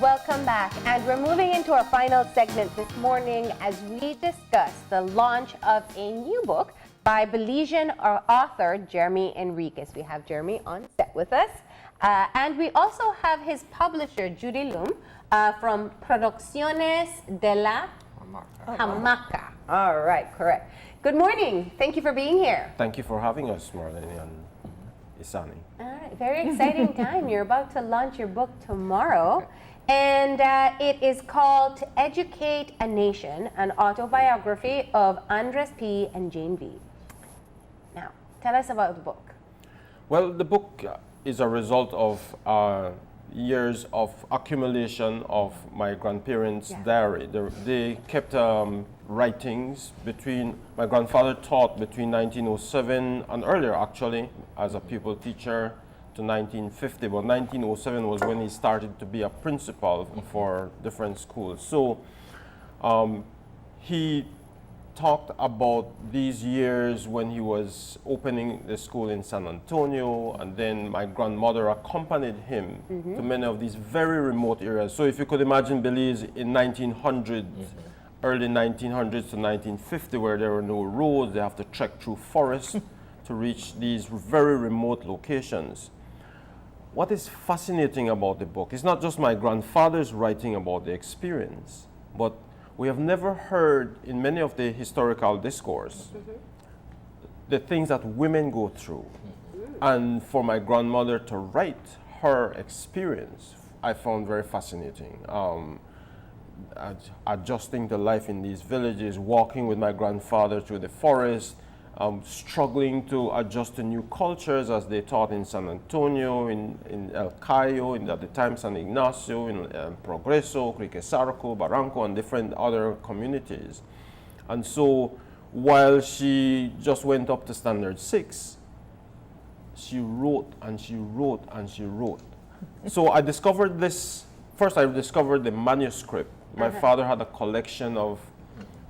welcome back. And we're moving into our final segment this morning as we discuss the launch of a new book by Belizean author Jeremy Enriquez. We have Jeremy on set with us. And we also have his publisher, Judy Lumb, from Producciones de la Hamaca. All right, correct. Good morning. Thank you for being here. Thank you for having us, Marlene and Isani. All right, very exciting time. You're about to launch your book tomorrow. And it is called To Educate a Nation, an autobiography of Andres P. and Jane V. Now, tell us about the book. Well, the book is a result of years of accumulation of my grandparents' diary. They kept writings between, my grandfather taught between 1907 and earlier actually as a pupil teacher to 1950, but 1907 was when he started to be a principal for different schools. So he talked about these years when he was opening the school in San Antonio, and then my grandmother accompanied him to many of these very remote areas. So if you could imagine Belize in 1900, early 1900s to 1950, where there were no roads, they have to trek through forests to reach these very remote locations. What is fascinating about the book is not just my grandfather's writing about the experience, but we have never heard in many of the historical discourse the things that women go through. And for my grandmother to write her experience, I found very fascinating. Adjusting to life in these villages, walking with my grandfather through the forest, struggling to adjust to new cultures as they taught in San Antonio, in El Cayo, at the time San Ignacio, in Progreso, Enriquez, Barranco, and different other communities. And so while she just went up to Standard 6, she wrote and she wrote and she wrote. So I discovered this, first I discovered the manuscript. My father had a collection of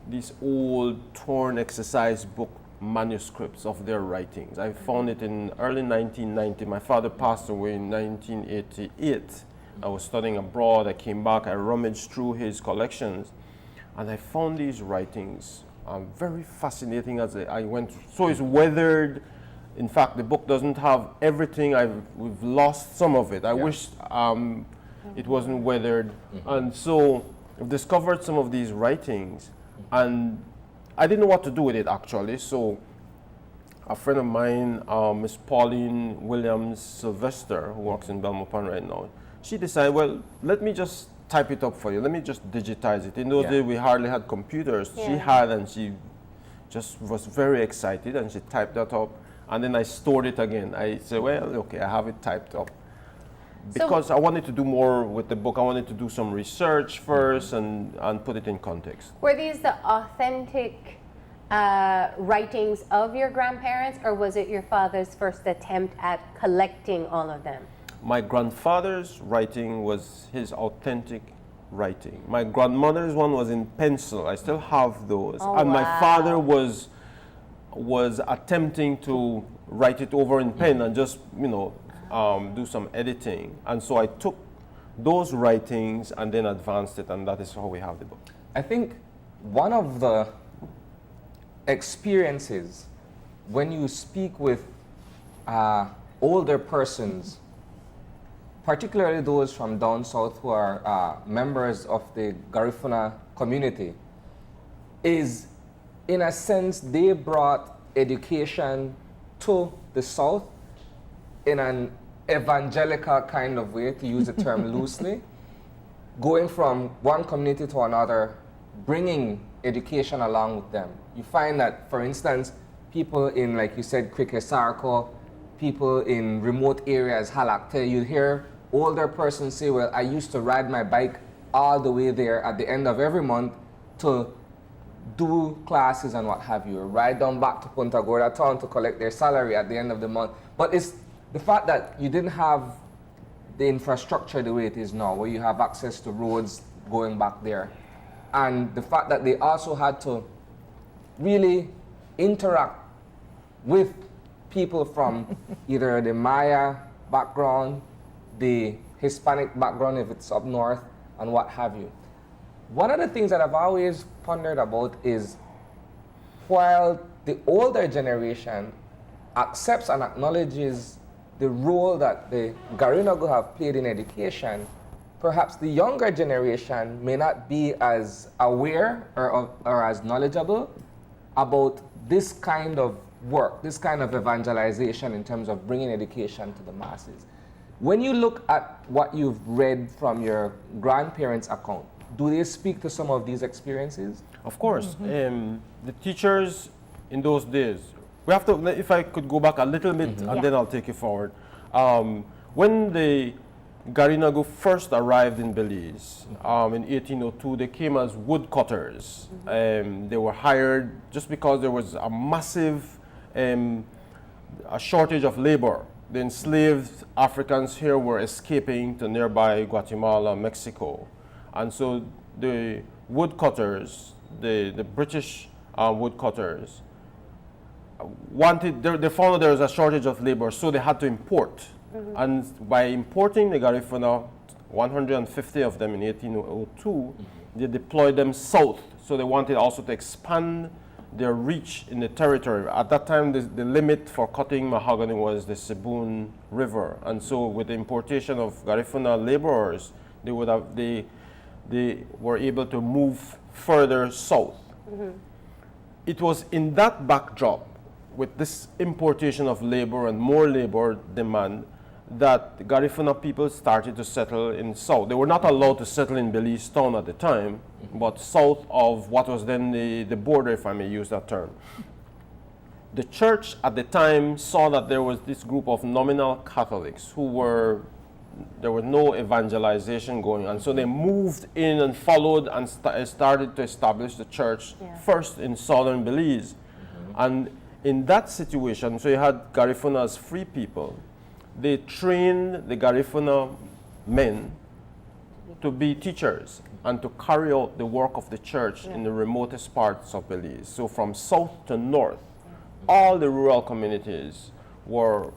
these old torn exercise book manuscripts of their writings. I found it in early 1990. My father passed away in 1988. I was studying abroad. I came back. I rummaged through his collections, and I found these writings very fascinating as I went through. So it's weathered. In fact, the book doesn't have everything. We've lost some of it. I wish it wasn't weathered. And so I've discovered some of these writings, and I didn't know what to do with it actually. So a friend of mine, Miss Pauline Williams Sylvester, who works in Belmopan right now, she decided, well, let me just type it up for you. Let me just digitize it. In those days, we hardly had computers. She had, and she just was very excited, and she typed that up. And then I stored it again. I said, well, okay, I have it typed up. Because I wanted to do more with the book. I wanted to do some research first and put it in context. Were these the authentic writings of your grandparents, or was it your father's first attempt at collecting all of them? My grandfather's writing was his authentic writing. My grandmother's one was in pencil. I still have those. And my father was attempting to write it over in pen and just, do some editing. And so I took those writings and then advanced it, and that is how we have the book. I think one of the experiences when you speak with older persons, particularly those from down south who are members of the Garifuna community, is in a sense they brought education to the south in an evangelical kind of way, to use the term loosely, going from one community to another, bringing education along with them. You find that, for instance, people in, like you said, Krikesarko, people in remote areas, Halakte, you hear older persons say, well, I used to ride my bike all the way there at the end of every month to do classes and what have you, ride down back to Punta Gorda town to collect their salary at the end of the month. But it's the fact that you didn't have the infrastructure the way it is now, where you have access to roads going back there. And the fact that they also had to really interact with people from either the Maya background, the Hispanic background if it's up north, and what have you. One of the things that I've always pondered about is, while the older generation accepts and acknowledges the role that the Garinagu have played in education, perhaps the younger generation may not be as aware or as knowledgeable about this kind of work, this kind of evangelization in terms of bringing education to the masses. When you look at what you've read from your grandparents' account, do they speak to some of these experiences? Of course. The teachers in those days, we have to, if I could go back a little bit and then I'll take you forward. When the Garinagu first arrived in Belize in 1802, they came as woodcutters. They were hired just because there was a massive a shortage of labor. The enslaved Africans here were escaping to nearby Guatemala, Mexico. And so the woodcutters, the British woodcutters, they found that there was a shortage of labor, so they had to import. And by importing the Garifuna, 150 of them in 1802, they deployed them south. So they wanted also to expand their reach in the territory. At that time, the limit for cutting mahogany was the Sibun River. And so with the importation of Garifuna laborers, they were able to move further south. It was in that backdrop, with this importation of labor and more labor demand, that the Garifuna people started to settle in south. They were not allowed to settle in Belize town at the time, but south of what was then the border, if I may use that term. The church at the time saw that there was this group of nominal Catholics there was no evangelization going on. So they moved in and followed and started to establish the church first in southern Belize. And in that situation, so you had Garifuna as free people. They trained the Garifuna men to be teachers and to carry out the work of the church in the remotest parts of Belize. So from south to north, all the rural communities were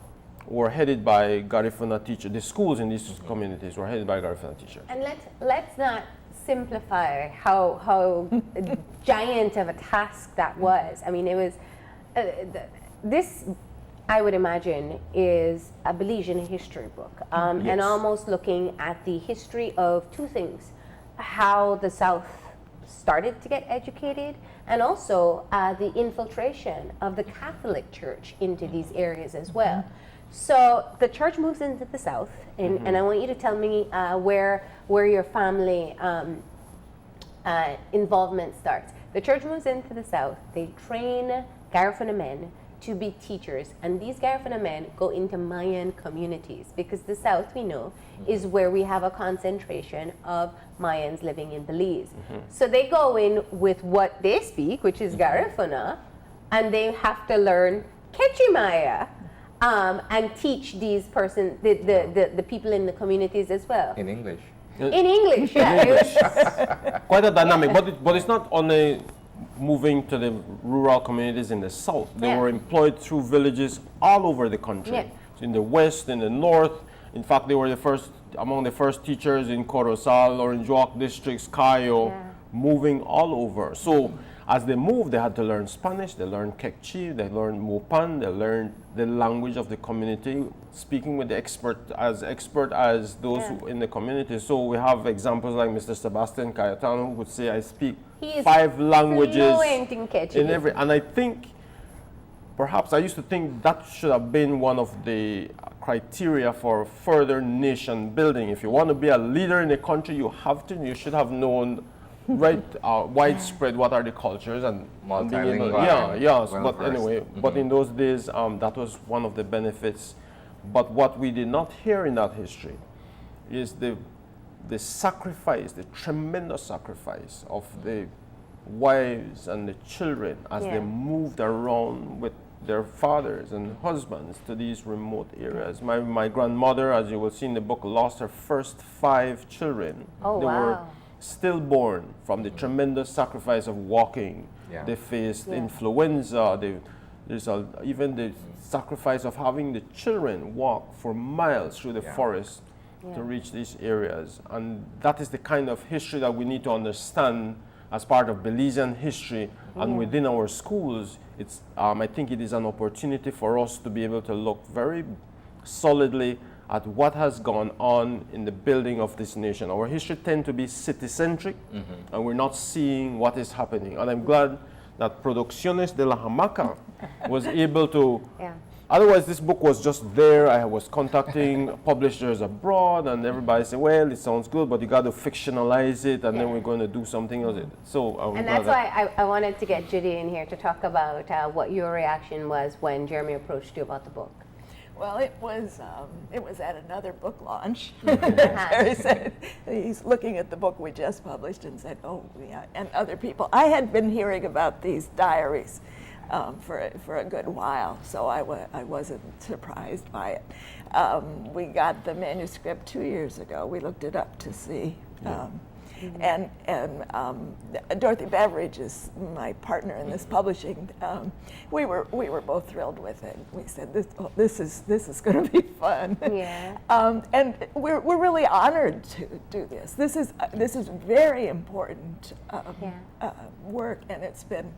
headed by Garifuna teachers. The schools in these communities were headed by Garifuna teachers. And let's not simplify how giant of a task that was. I mean, it was this, I would imagine, is a Belizean history book, and almost looking at the history of two things: how the South started to get educated, and also the infiltration of the Catholic Church into these areas as well. So the church moves into the South, and I want you to tell me where your family involvement starts. The church moves into the South. They train Garifuna men to be teachers, and these Garifuna men go into Mayan communities, because the South, we know, is where we have a concentration of Mayans living in Belize. So they go in with what they speak, which is Garifuna, and they have to learn Quechua and teach these the people in the communities as well. In English. In English, yeah. Quite a dynamic, but it's not only moving to the rural communities in the south. They were employed through villages all over the country. So in the west, in the north. In fact, they were among the first teachers in Corozal, Orange Walk districts, Cayo, moving all over. So as they moved, they had to learn Spanish, they learned Quechua, they learned Mopan, they learned the language of the community, speaking with the expert as those in the community. So we have examples like Mr. Sebastian Cayetano, who would say, I speak 5 languages in every, and I think, perhaps I used to think that should have been one of the criteria for further nation building. If you want to be a leader in a country, you should have known widespread what are the cultures and multilingual. But anyway, but in those days, that was one of the benefits. But what we did not hear in that history is the sacrifice, the tremendous sacrifice of the wives and the children as they moved around with their fathers and husbands to these remote areas. My grandmother, as you will see in the book, lost her first 5 children. Oh, they were stillborn from the tremendous sacrifice of walking. They faced influenza. There's even the sacrifice of having the children walk for miles through the forest to reach these areas. And that is the kind of history that we need to understand as part of Belizean history and within our schools. It's, I think it is an opportunity for us to be able to look very solidly at what has gone on in the building of this nation. Our history tends to be city-centric, and we're not seeing what is happening. And I'm glad that Producciones de la Hamaca was able to, otherwise this book was just there. I was contacting publishers abroad, and everybody said, well, it sounds good, but you got to fictionalize it, and then we're going to do something else. So and that's why I wanted to get Judy in here to talk about what your reaction was when Jeremy approached you about the book. Well, it was at another book launch. Jerry said, he's looking at the book we just published and said, oh, yeah, and other people. I had been hearing about these diaries for a good while, so I wasn't surprised by it. We got the manuscript 2 years ago. We looked it up to see. And Dorothy Beveridge is my partner in this publishing. We were both thrilled with it. We said, this is going to be fun. Yeah. And we're really honored to do this. This is very important work, and it's been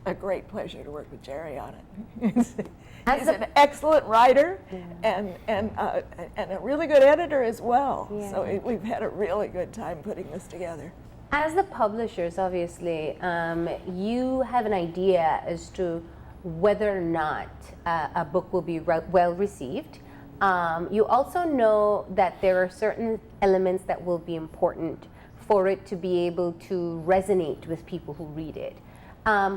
a great pleasure to work with Jerry on it. He's an excellent writer and a really good editor as well. Yeah. So we've had a really good time putting this together. As the publishers, obviously, you have an idea as to whether or not a book will be well received. You also know that there are certain elements that will be important for it to be able to resonate with people who read it.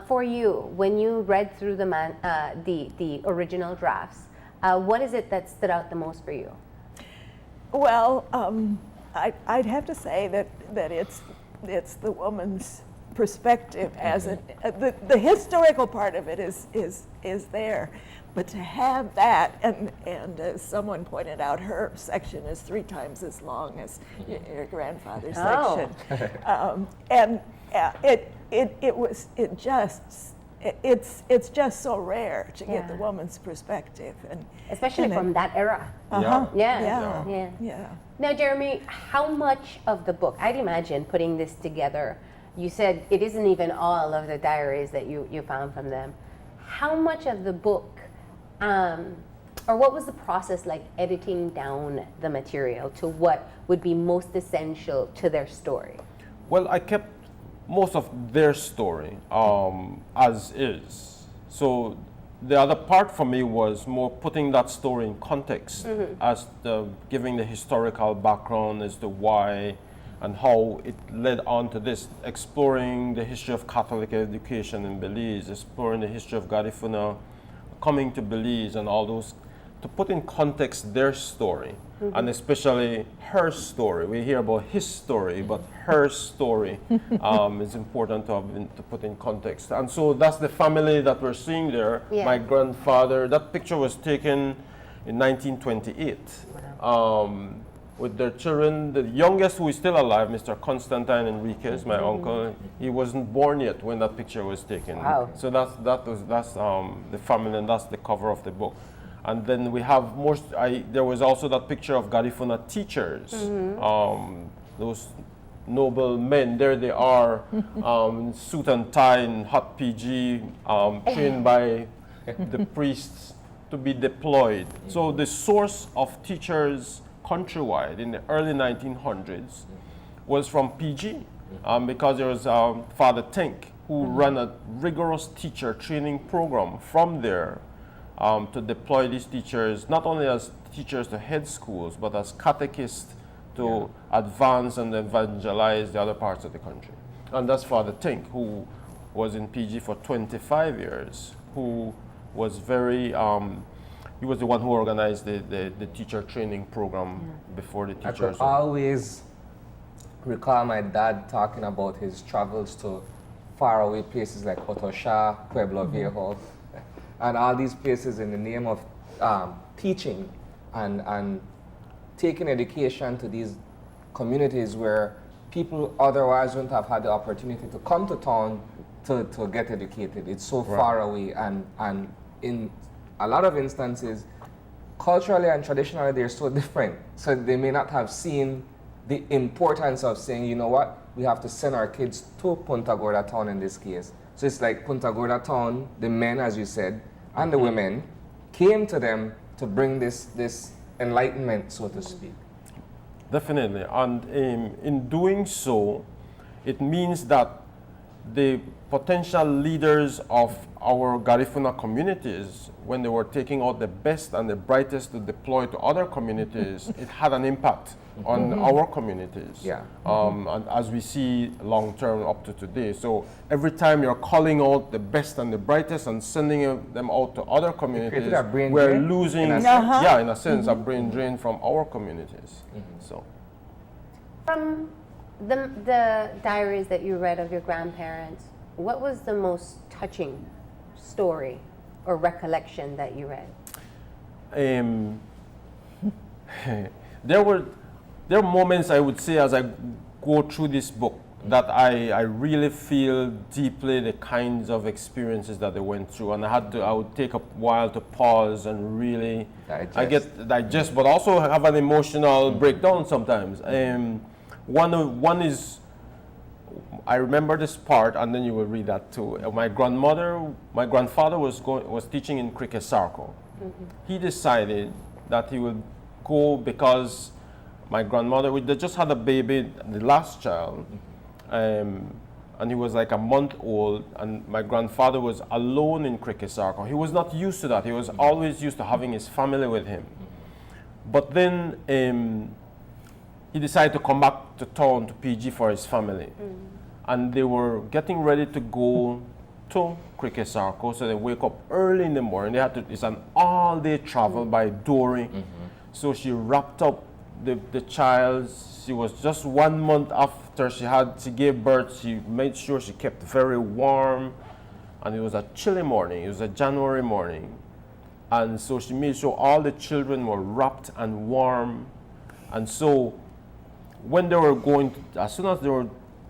For you, when you read through the original drafts, what is it that stood out the most for you? Well, I'd have to say that it's the woman's perspective as the historical part of it is there, but to have that and as someone pointed out, her section is 3 times as long as your grandfather's section, and it's just so rare to get the woman's perspective, and especially from that era. Yeah. Now, Jeremy, how much of the book, I'd imagine putting this together, you said it isn't even all of the diaries that you found from them. How much of the book, or what was the process like editing down the material to what would be most essential to their story? Well, I kept most of their story as is. So the other part for me was more putting that story in context, as giving the historical background as to why and how it led on to this, exploring the history of Catholic education in Belize, exploring the history of Garifuna coming to Belize and all those, to put in context their story, and especially her story. We hear about his story, but her story is important to put in context. And so that's the family that we're seeing there. Yeah. My grandfather, that picture was taken in 1928. With their children, the youngest who is still alive, Mr. Constantine Enriquez, my uncle, he wasn't born yet when that picture was taken. Wow. So that's the family, and that's the cover of the book. And then we have more. There was also that picture of Garifuna teachers, those noble men. There they are, suit and tie and hot PG, trained by the priests to be deployed. So the source of teachers countrywide in the early 1900s was from PG, because there was Father Tink, who ran a rigorous teacher training program from there to deploy these teachers, not only as teachers to head schools, but as catechists to advance and evangelize the other parts of the country. And that's Father Tink, who was in PG for 25 years, who was very, he was the one who organized the teacher training program before the teachers. I could always recall my dad talking about his travels to faraway places like Otosha, Pueblo Viejo, and all these places in the name of teaching and taking education to these communities where people otherwise wouldn't have had the opportunity to come to town to get educated. It's so far away, and in a lot of instances, culturally and traditionally they're so different. So they may not have seen the importance of saying, you know what, we have to send our kids to Punta Gorda town in this case. So it's like Punta Gorda town, the men, as you said, and the women came to them to bring this enlightenment, so to speak. Definitely. And in doing so, it means that the potential leaders of our Garifuna communities, when they were taking out the best and the brightest to deploy to other communities, it had an impact on our communities. Yeah. And as we see long term up to today. So every time you're calling out the best and the brightest and sending them out to other communities, a brain we're drain, losing, in a sense. yeah, in a sense, a brain drain from our communities. So. From the diaries that you read of your grandparents, what was the most touching story or recollection that you read? There are moments, I would say, as I go through this book that I really feel deeply the kinds of experiences that they went through, and I would take a while to pause and really digest, but also have an emotional breakdown sometimes. One is, I remember this part, and then you will read that too. My grandfather was teaching in Enriquez. He decided that he would go because my grandmother, they just had a baby, the last child, and he was like a month old, and my grandfather was alone in Enriquez. He was not used to that. He was always used to having his family with him. But then he decided to come back to town to PG for his family. And they were getting ready to go to Enriquez, so they wake up early in the morning. It's an all-day travel by dory. So she wrapped up the child. She was just 1 month after she gave birth. She made sure she kept very warm. And it was a chilly morning. It was a January morning. And so she made sure all the children were wrapped and warm. And so when they were as soon as they were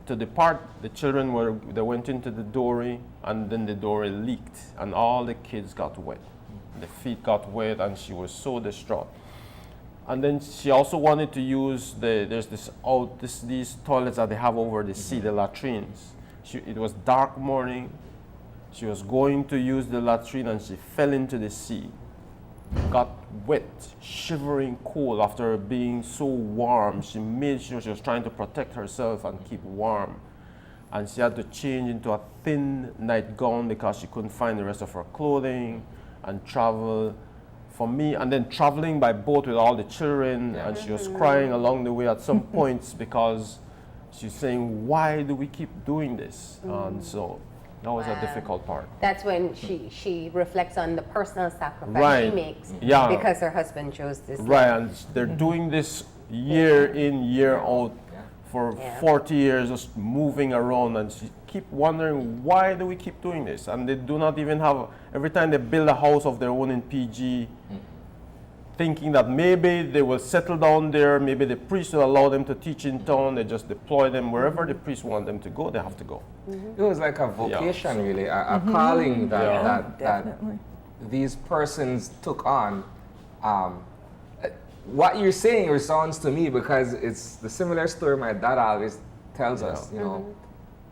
to depart, the children they went into the dory, and then the dory leaked, and all the kids got wet. The feet got wet, and she was so distraught. And then she also wanted to use these toilets that they have over the sea, the latrines. It was dark morning. She was going to use the latrine, and she fell into the sea. Got wet, shivering cold after being so warm. She made sure she was trying to protect herself and keep warm. And she had to change into a thin nightgown because she couldn't find the rest of her clothing, and travel for me. And then traveling by boat with all the children, and she was crying along the way at some points because she's saying, why do we keep doing this? And so that was a difficult part. That's when she reflects on the personal sacrifice she makes because her husband chose this. Right, and they're doing this year in, year out for 40 years, just moving around, and she keep wondering, why do we keep doing this? And they do not even have, every time they build a house of their own in PG, thinking that maybe they will settle down there, maybe the priest will allow them to teach in town, they just deploy them wherever the priest want them to go, they have to go. It was like a vocation, really, a calling that these persons took on. What you're saying resounds to me because it's the similar story my dad always tells us, you know,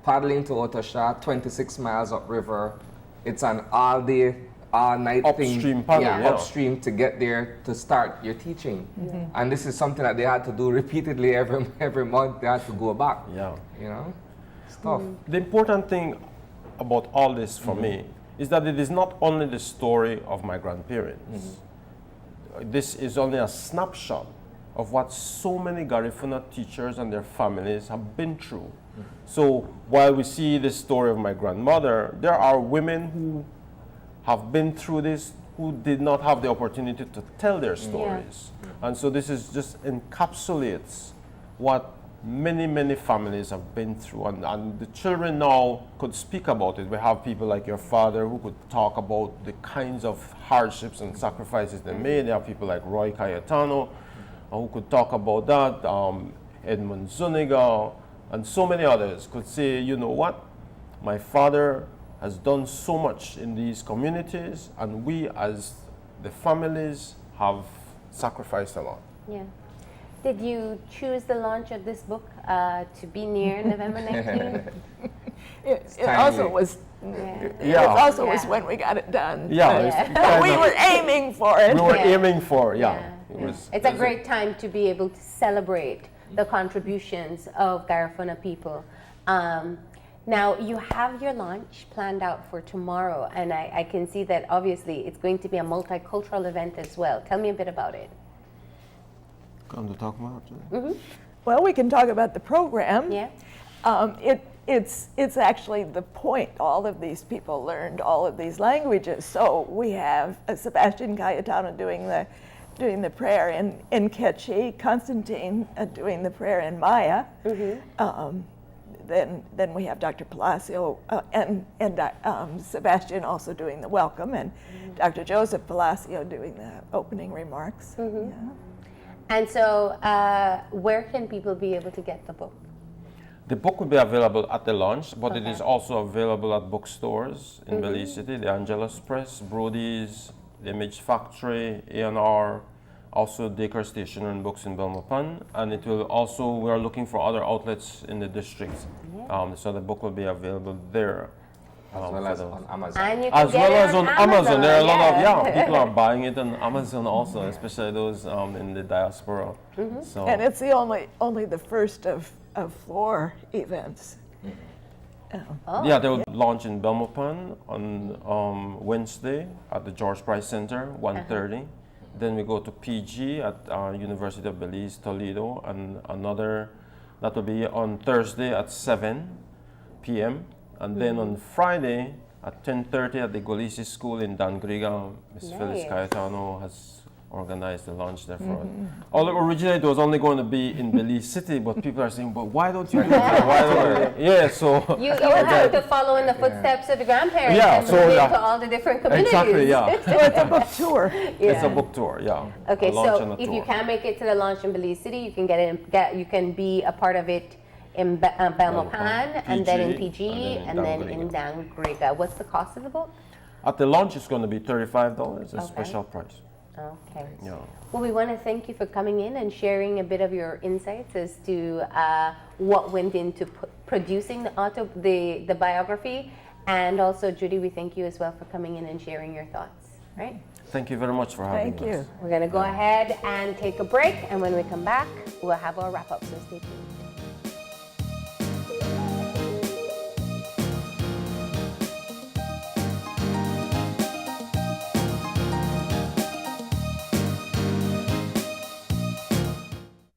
paddling to Otosha, 26 miles upriver, it's an all-day, all-night upstream paddle, upstream to get there to start your teaching. And this is something that they had to do repeatedly every month. They had to go back. You know, it's tough. The important thing about all this for me is that it is not only the story of my grandparents. This is only a snapshot of what so many Garifuna teachers and their families have been through. So while we see the story of my grandmother, there are women who have been through this who did not have the opportunity to tell their stories. And so this is just encapsulates what many families have been through, and the children now could speak about it. We have people like your father who could talk about the kinds of hardships and sacrifices they made. There are people like Roy Cayetano who could talk about that, Edmund Zuniga, and so many others could say, you know what, my father has done so much in these communities, and we as the families have sacrificed a lot. Yeah. Did you choose the launch of this book to be near November 19th? It also was. It also was Yeah. when we got it done. Yeah, Yeah. We were aiming for it. we were Yeah. aiming for, It's a great time to be able to celebrate the contributions of Garifuna people. Now, you have your launch planned out for tomorrow, and I can see that obviously it's going to be a multicultural event as well. Tell me a bit about it. Come to talk about it. Well, we can talk about the program. Yeah. It's actually the point. All of these people learned all of these languages. So we have Sebastian Cayetano doing the prayer in Quechua, Constantine doing the prayer in Maya. Then we have Dr. Palacio and Sebastian also doing the welcome, and Dr. Joseph Palacio doing the opening remarks. Yeah. And so, where can people be able to get the book? The book will be available at the launch, but it Okay. is also available at bookstores in Belize City, the Angelus Press, Brody's, the Image Factory, A&R, also Dacre Stationer and Books in Belmopan, and it will also, we are looking for other outlets in the district, so the book will be available there. As well as on Amazon. And you can As get well it as on Amazon, there are a lot of, yeah. people are buying it on Amazon also, especially those in the diaspora. So, And it's the only the first of 4 events. yeah, they will launch in Belmopan on Wednesday at the George Price Center, 1:30. Then we go to PG at University of Belize, Toledo, and another, that will be on Thursday at 7 p.m. And then on Friday at 10:30 at the Golisi School in Dangriga, Ms. Phyllis Nice. Cayetano has organized the launch there for us. Although originally it was only going to be in Belize City, but people are saying, but why don't you do that? Why don't you? Yeah, so. You have to follow in the footsteps of the grandparents Yeah, and so, move yeah. into all the different communities. Exactly, yeah. So it's a book tour. It's a book tour, yeah. Okay, A launch so and a if you tour. can't make it to the launch in Belize City, you can you can be a part of it in Belmopan, and then in PG, and then in Dangriga. What's the cost of the book? At the launch, it's going to be $35, a Okay. special price. Okay. Yeah. Well, we want to thank you for coming in and sharing a bit of your insights as to what went into producing the biography, and also Judy, we thank you as well for coming in and sharing your thoughts. Right? Thank you very much for having Thank us. you. We're going to go ahead and take a break, and when we come back, we'll have our wrap up. So stay tuned.